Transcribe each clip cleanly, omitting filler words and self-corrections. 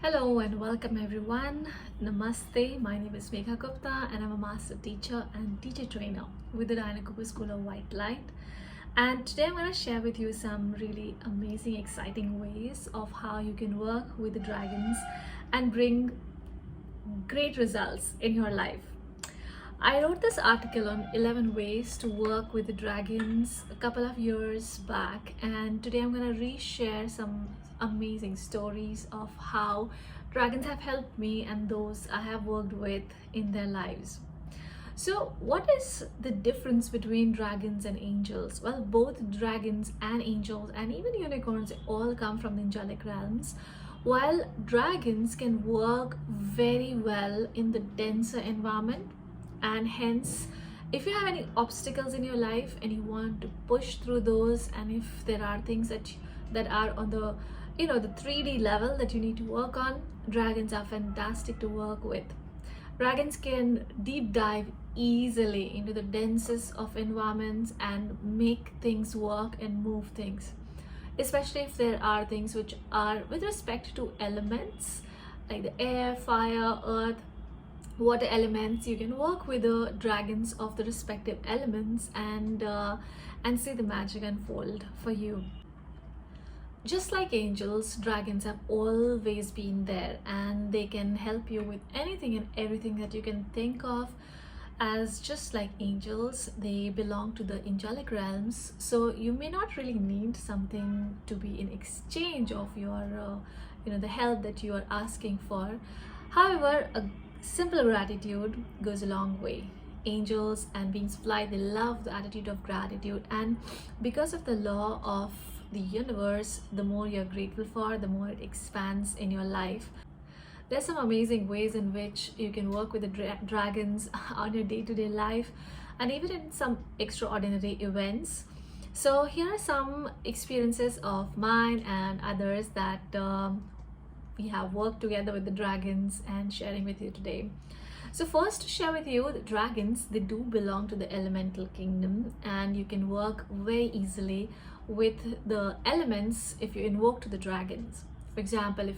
Hello and welcome everyone. Namaste. My name is Meghaa Gupta and I'm a master teacher and teacher trainer with the Diana Cooper School of White Light. And today I'm going to share with you some really amazing, exciting ways of how you can work with the dragons and bring great results in your life. I wrote this article on 11 ways to work with the dragons a couple of years back, and today I'm going to reshare some amazing stories of how dragons have helped me and those I have worked with in their lives. So what is the difference between dragons and angels? Well, both dragons and angels and even unicorns all come from the angelic realms. While dragons can work very well in the denser environment, and hence if you have any obstacles in your life and you want to push through those, and if there are things that are on the the 3D level that you need to work on, dragons are fantastic to work with. Dragons can deep dive easily into the densest of environments and make things work and move things, especially if there are things which are with respect to elements like the air, fire, earth, water elements. You can work with the dragons of the respective elements and see the magic unfold for you. Just like angels, dragons have always been there, and they can help you with anything and everything that you can think of. As just like angels, they belong to the angelic realms, so you may not really need something to be in exchange of your the help that you are asking for. However, a simple gratitude goes a long way. Angels and beings of light, they love the attitude of gratitude, and because of the law of the universe, the more you're grateful for, the more it expands in your life. There's some amazing ways in which you can work with the dragons on your day-to-day life and even in some extraordinary events. So here are some experiences of mine and others that we have worked together with the dragons and sharing with you today. So first, to share with you, the dragons, they do belong to the elemental kingdom, and you can work very easily with the elements if you invoke to the dragons. For example,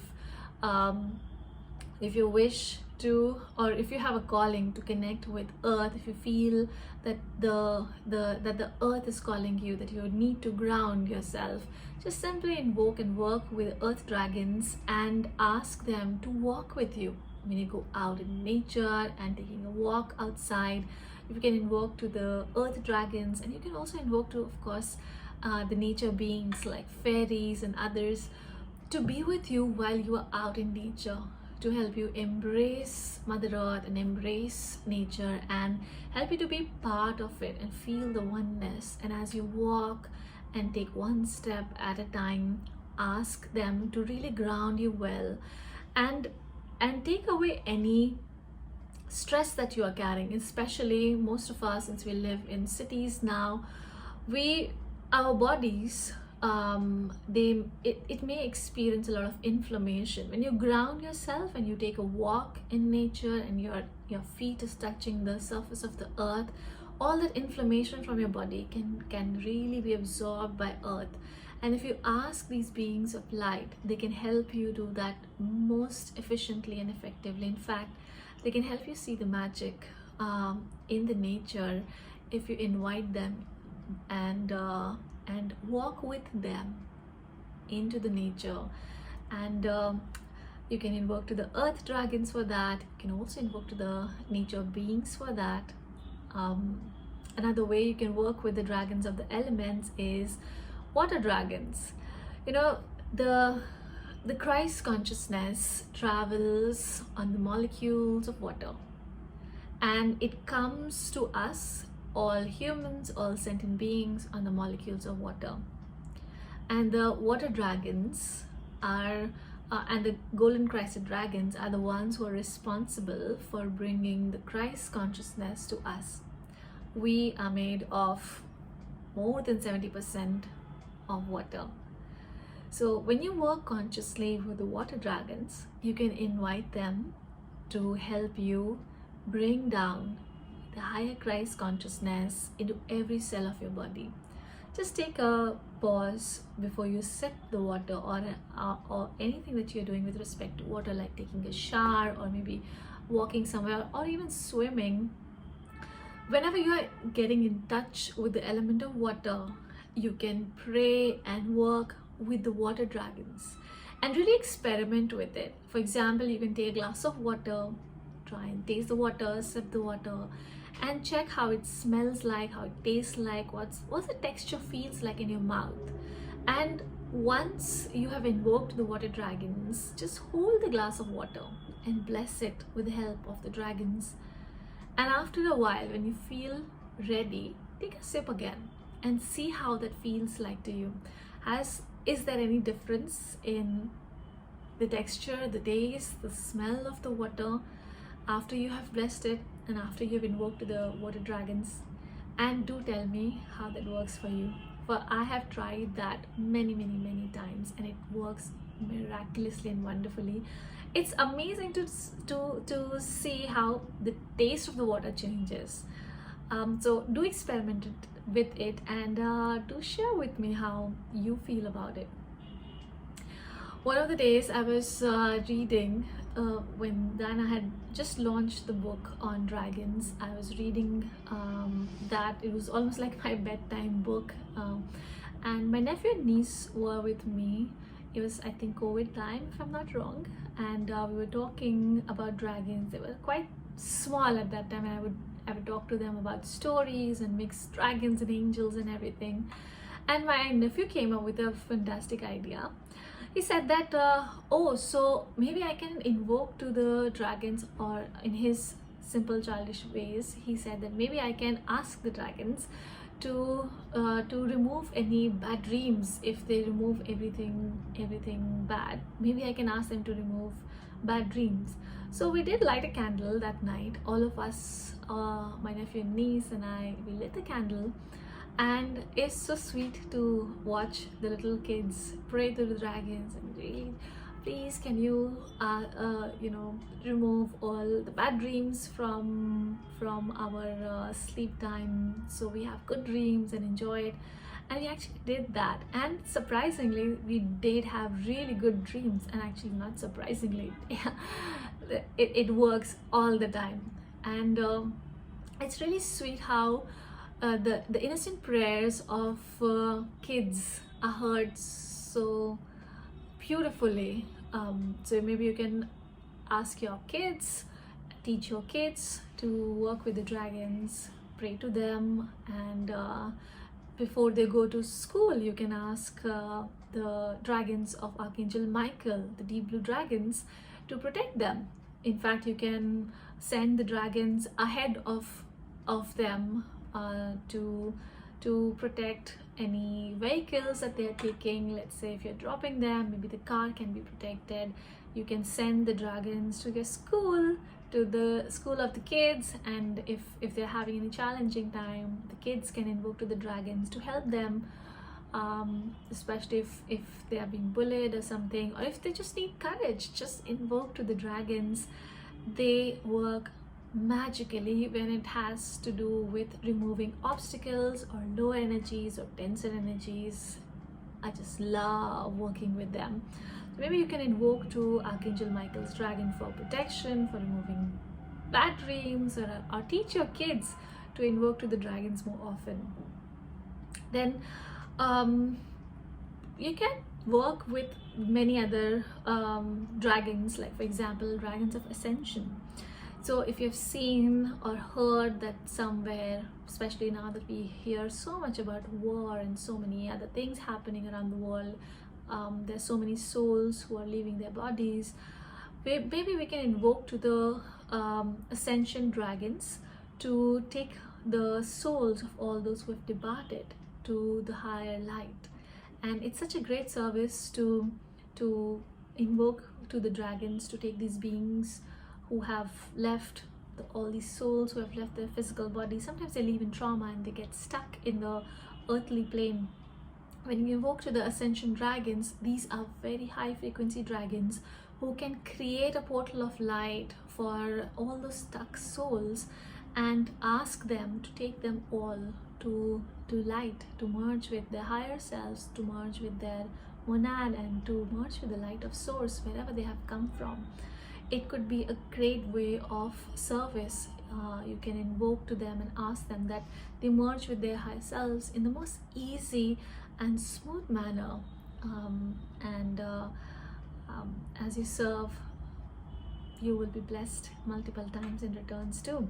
if you wish to, or if you have a calling to connect with earth, if you feel that the earth is calling you, that you need to ground yourself, just simply invoke and work with earth dragons and ask them to walk with you when you go out in nature and taking a walk outside. You can invoke to the earth dragons, and you can also invoke to, of course, the nature beings like fairies and others to be with you while you are out in nature, to help you embrace Mother Earth and embrace nature and help you to be part of it and feel the oneness. And as you walk and take one step at a time, ask them to really ground you well and take away any stress that you are carrying. Especially most of us, since we live in cities now, our bodies, it may experience a lot of inflammation. When you ground yourself and you take a walk in nature and your feet is touching the surface of the earth, all that inflammation from your body can really be absorbed by earth. And if you ask these beings of light, they can help you do that most efficiently and effectively. In fact, they can help you see the magic in the nature if you invite them and walk with them into the nature. And you can invoke to the earth dragons for that. You can also invoke to the nature beings for that. Another way you can work with the dragons of the elements is water dragons. The Christ consciousness travels on the molecules of water, and it comes to us, all humans, all sentient beings, on the molecules of water. And the water dragons are and the golden crested dragons are the ones who are responsible for bringing the Christ consciousness to us. We are made of more than 70% of water. So when you work consciously with the water dragons, you can invite them to help you bring down the higher Christ consciousness into every cell of your body. Just take a pause before you sip the water, or anything that you're doing with respect to water, like taking a shower or maybe walking somewhere or even swimming. Whenever you are getting in touch with the element of water, you can pray and work with the water dragons and really experiment with it. For example, you can take a glass of water, try and taste the water, sip the water, and check how it smells like, how it tastes like, what's the texture feels like in your mouth. And once you have invoked the water dragons, just hold the glass of water and bless it with the help of the dragons. And after a while, when you feel ready, take a sip again and see how that feels like to you. Is there any difference in the texture, the taste, the smell of the water after you have blessed it and after you've invoked the water dragons? And do tell me how that works for you. For I have tried that many times, and it works miraculously and wonderfully. It's amazing to see how the taste of the water changes. So do experiment with it, and do share with me how you feel about it. One of the days I was reading, when Diana had just launched the book on dragons. I was reading that. It was almost like my bedtime book, and my nephew and niece were with me. It was, I think, COVID time, if I'm not wrong, and we were talking about dragons. They were quite small at that time, and I would talk to them about stories and mix dragons and angels and everything. And my nephew came up with a fantastic idea. He said that, oh, so maybe I can invoke to the dragons, or in his simple childish ways, he said that maybe I can ask the dragons to remove any bad dreams. If they remove everything bad, maybe I can ask them to remove bad dreams. So we did light a candle that night. All of us, my nephew and niece and I, we lit the candle. And it's so sweet to watch the little kids pray to the dragons and read, please can you remove all the bad dreams from our sleep time, so we have good dreams and enjoy it. And we actually did that, and surprisingly we did have really good dreams. And actually, not surprisingly, it works all the time. And it's really sweet how the innocent prayers of kids are heard so beautifully. So maybe you can ask your kids, teach your kids to work with the dragons, pray to them, and before they go to school, you can ask the dragons of Archangel Michael, the deep blue dragons, to protect them. In fact, you can send the dragons ahead of them to protect any vehicles that they're taking. Let's say if you're dropping them, maybe the car can be protected. You can send the dragons to your school, to the school of the kids, and if they're having any challenging time, the kids can invoke to the dragons to help them, especially if they are being bullied or something, or if they just need courage, just invoke to the dragons. They work magically when it has to do with removing obstacles or low energies or denser energies. I just love working with them. Maybe you can invoke to Archangel Michael's dragon for protection, for removing bad dreams, or teach your kids to invoke to the dragons more often. Then you can work with many other dragons, like for example, dragons of ascension. So if you've seen or heard that somewhere, especially now that we hear so much about war and so many other things happening around the world, there's so many souls who are leaving their bodies. Maybe we can invoke to the ascension dragons to take the souls of all those who have departed to the higher light. And it's such a great service to invoke to the dragons to take these beings who have left, all these souls who have left their physical body. Sometimes they live in trauma and they get stuck in the earthly plane. When you invoke to the ascension dragons, these are very high frequency dragons who can create a portal of light for all those stuck souls and ask them to take them all to to light, to merge with their higher selves, to merge with their monad, and to merge with the light of source wherever they have come from. It could be a great way of service. You can invoke to them and ask them that they merge with their higher selves in the most easy and smooth manner. As you serve, you will be blessed multiple times in returns too.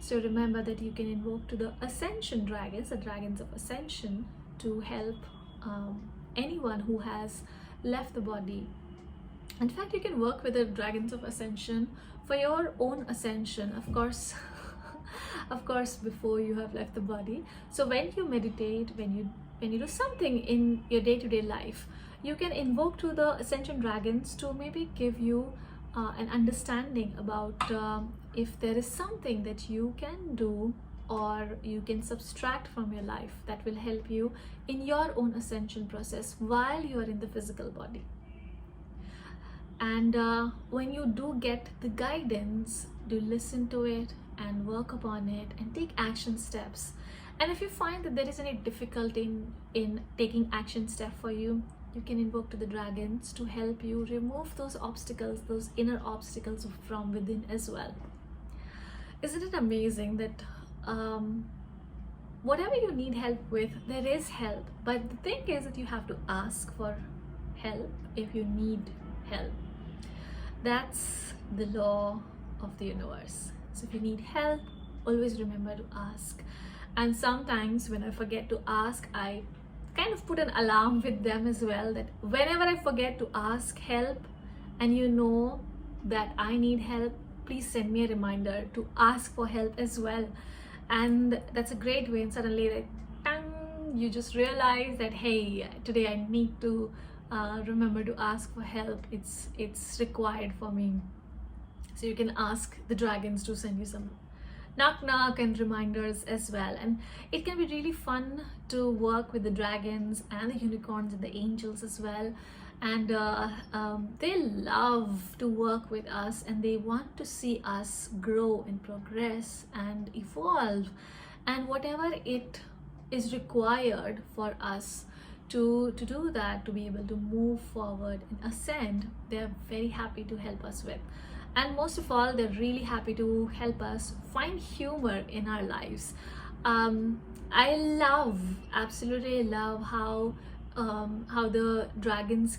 So remember that you can invoke to the ascension dragons, the dragons of ascension, to help anyone who has left the body. In fact, you can work with the dragons of ascension for your own ascension, of course. Of course, before you have left the body. So when you meditate, when you do something in your day-to-day life, you can invoke to the ascension dragons to maybe give you an understanding about if there is something that you can do or you can subtract from your life that will help you in your own ascension process while you are in the physical body. And when you do get the guidance, do listen to it and work upon it and take action steps. And if you find that there is any difficulty in taking action step for you, you can invoke to the dragons to help you remove those obstacles, those inner obstacles from within as well. Isn't it amazing that whatever you need help with, there is help. But the thing is that you have to ask for help if you need help. That's the law of the universe. So if you need help, always remember to ask. And sometimes when I forget to ask, I kind of put an alarm with them as well, that whenever I forget to ask help and you know that I need help, please send me a reminder to ask for help as well. And that's a great way, and suddenly like, tang, you just realize that, hey, today I need to remember to ask for help. It's required for me. So you can ask the dragons to send you some knock and reminders as well. And it can be really fun to work with the dragons and the unicorns and the angels as well. And they love to work with us, and they want to see us grow and progress and evolve, and whatever it is required for us to do that, to be able to move forward and ascend, they're very happy to help us with. And most of all, they're really happy to help us find humor in our lives. I absolutely love how the dragons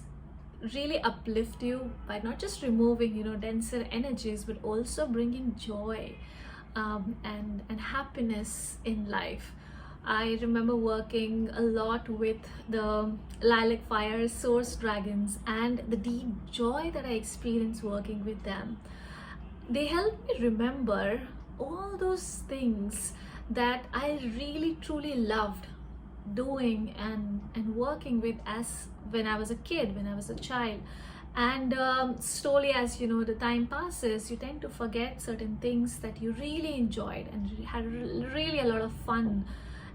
really uplift you by not just removing, denser energies, but also bringing joy and happiness in life. I remember working a lot with the lilac fire source dragons, and the deep joy that I experienced working with them. They help me remember all those things that I really truly loved doing and working with as when I was a kid, when I was a child. And slowly, as the time passes, you tend to forget certain things that you really enjoyed and had really a lot of fun,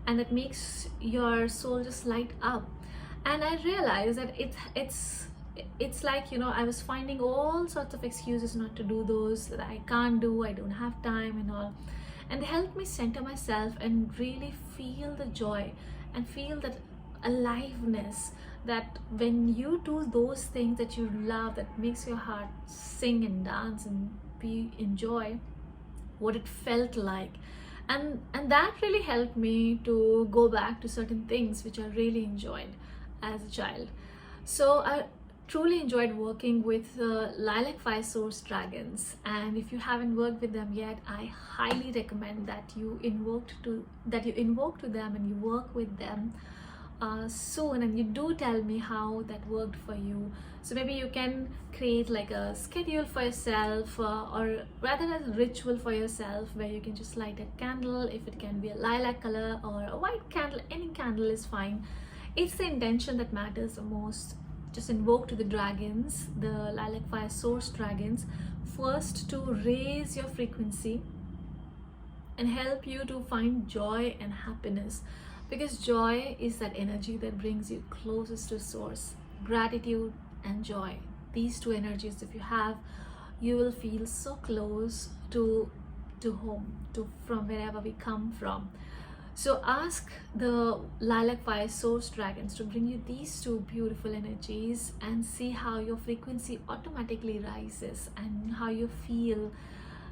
and that makes your soul just light up. And I realized that it's like, I was finding all sorts of excuses not to do those, that I can't do, I don't have time and all. And they helped me center myself and really feel the joy and feel that aliveness, that when you do those things that you love, that makes your heart sing and dance and enjoy what it felt like. And that really helped me to go back to certain things which I really enjoyed as a child. So I truly enjoyed working with lilac fire source dragons, and if you haven't worked with them yet, I highly recommend that you invoke to them and you work with them soon, and you do tell me how that worked for you. So maybe you can create like a schedule for yourself, or rather a ritual for yourself, where you can just light a candle. If it can be a lilac color or a white candle, any candle is fine. It's the intention that matters the most. Just invoke to the dragons, the lilac fire source dragons, first to raise your frequency and help you to find joy and happiness, because joy is that energy that brings you closest to source. Gratitude and joy, these two energies, if you have, you will feel so close to home, from wherever we come from. So ask the lilac fire source dragons to bring you these two beautiful energies and see how your frequency automatically rises and how you feel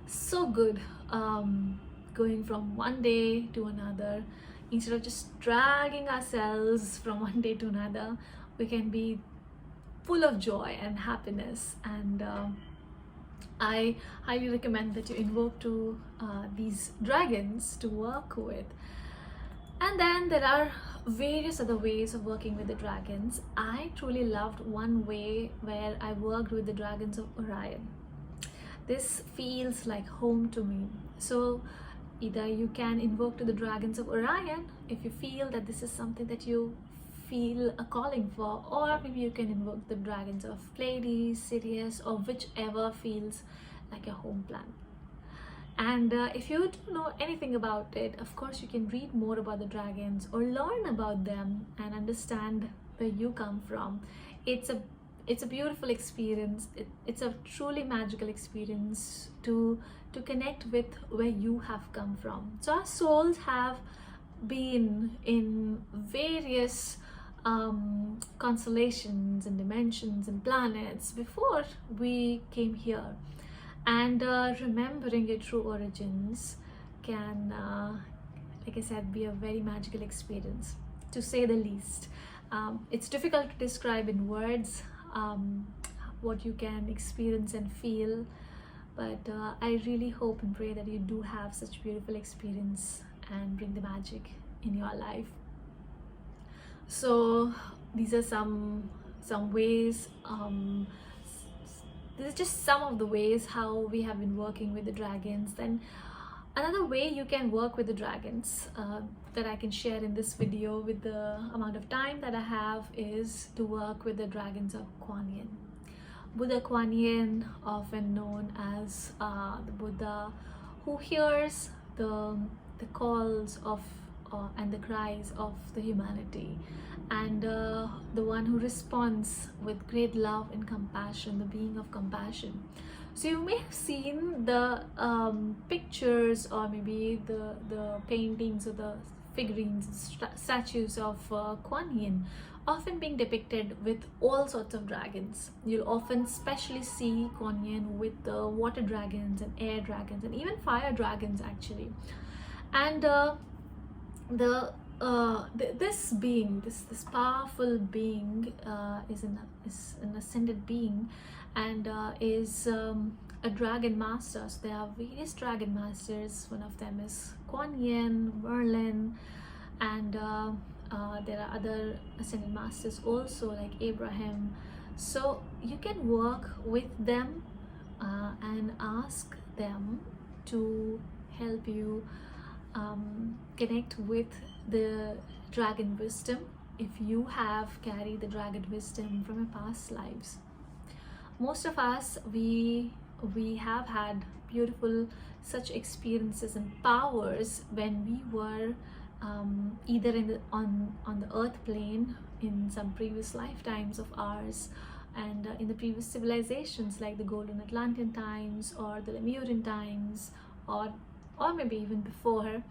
so good, going from one day to another. Instead of just dragging ourselves from one day to another, we can be full of joy and happiness. And I highly recommend that you invoke to these dragons to work with. And then there are various other ways of working with the dragons. I truly loved one way where I worked with the dragons of Orion. This feels like home to me. So either you can invoke to the dragons of Orion if you feel that this is something that you feel a calling for, or maybe you can invoke the dragons of Pleiades, Sirius, or whichever feels like a home plan. And if you don't know anything about it, of course you can read more about the dragons or learn about them and understand where you come from. It's a beautiful experience. It's a truly magical experience to connect with where you have come from. So our souls have been in various constellations and dimensions and planets before we came here. And remembering your true origins can, like I said, be a very magical experience, to say the least. It's difficult to describe in words what you can experience and feel, but I really hope and pray that you do have such beautiful experience and bring the magic in your life. So these are some ways. This is just some of the ways how we have been working with the dragons. Then another way you can work with the dragons that I can share in this video with the amount of time that I have is to work with the dragons of Kuan Yin. Buddha Kuan Yin, often known as the Buddha who hears the calls of and the cries of the humanity, and the one who responds with great love and compassion, the being of compassion. So you may have seen the pictures, or maybe the paintings or the figurines, statues of Kuan Yin, often being depicted with all sorts of dragons. You'll often especially see Kuan Yin with the water dragons and air dragons and even fire dragons actually. And this being, this powerful being is an ascended being, and is a dragon master. So there are various dragon masters. One of them is Kuan Yin, Merlin, and there are other ascended masters also, like Abraham. So you can work with them and ask them to help you connect with the dragon wisdom if you have carried the dragon wisdom from your past lives. Most of us, we have had beautiful such experiences and powers when we were either on the earth plane in some previous lifetimes of ours, and in the previous civilizations like the Golden Atlantean times or the Lemurian times, or maybe even before.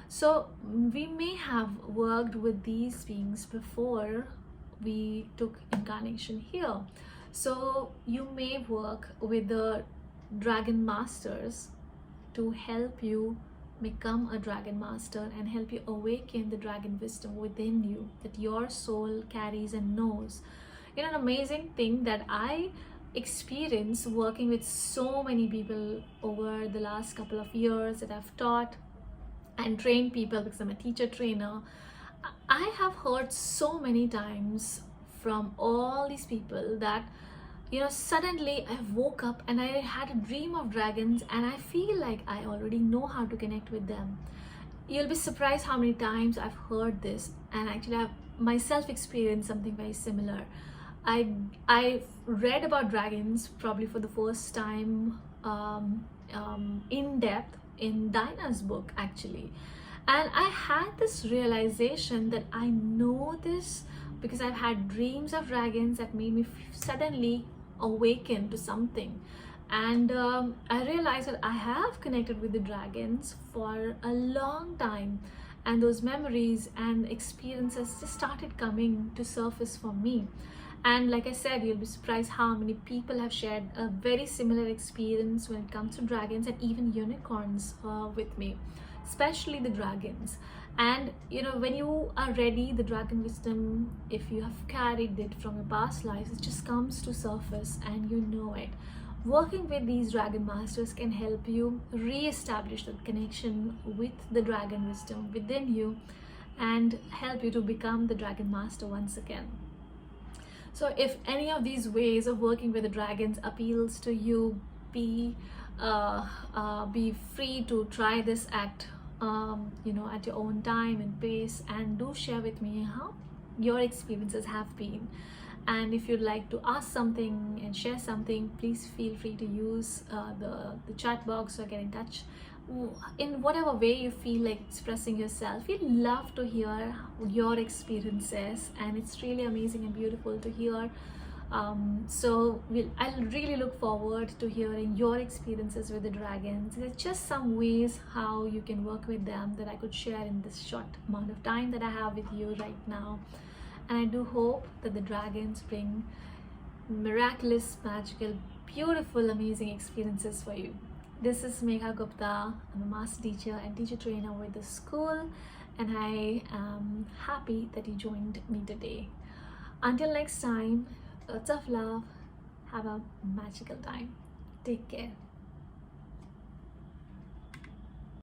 So we may have worked with these beings before we took incarnation here. So you may work with the dragon masters to help you become a dragon master and help you awaken the dragon wisdom within you that your soul carries and knows. You know, an amazing thing that I experience working with so many people over the last couple of years that I've taught and trained people, because I'm a teacher trainer, I have heard so many times from all these people that, you know, suddenly I woke up and I had a dream of dragons and I feel like I already know how to connect with them. You'll be surprised how many times I've heard this, and actually I've myself experienced something very similar. I read about dragons probably for the first time in depth in Dinah's book actually, and I had this realization that I know this because I've had dreams of dragons that made me suddenly awaken to something, and I realized that I have connected with the dragons for a long time, and those memories and experiences just started coming to surface for me. And like I said, you'll be surprised how many people have shared a very similar experience when it comes to dragons and even unicorns with me, especially the dragons. And when you are ready, the dragon wisdom, if you have carried it from your past lives, it just comes to surface and you know it. Working with these dragon masters can help you re-establish that connection with the dragon wisdom within you and help you to become the dragon master once again. So if any of these ways of working with the dragons appeals to you, be free to try this act at your own time and pace, and do share with me how your experiences have been. And if you'd like to ask something and share something, please feel free to use the chat box or get in touch in whatever way you feel like expressing yourself. We'd love to hear your experiences, and it's really amazing and beautiful to hear. I'll really look forward to hearing your experiences with the dragons. There's just some ways how you can work with them that I could share in this short amount of time that I have with you right now. And I do hope that the dragons bring miraculous, magical, beautiful, amazing experiences for you. This is Meghaa Gupta. I'm a master teacher and teacher trainer with the school, and I am happy that you joined me today. Until next time, lots of love. Have a magical time. Take care.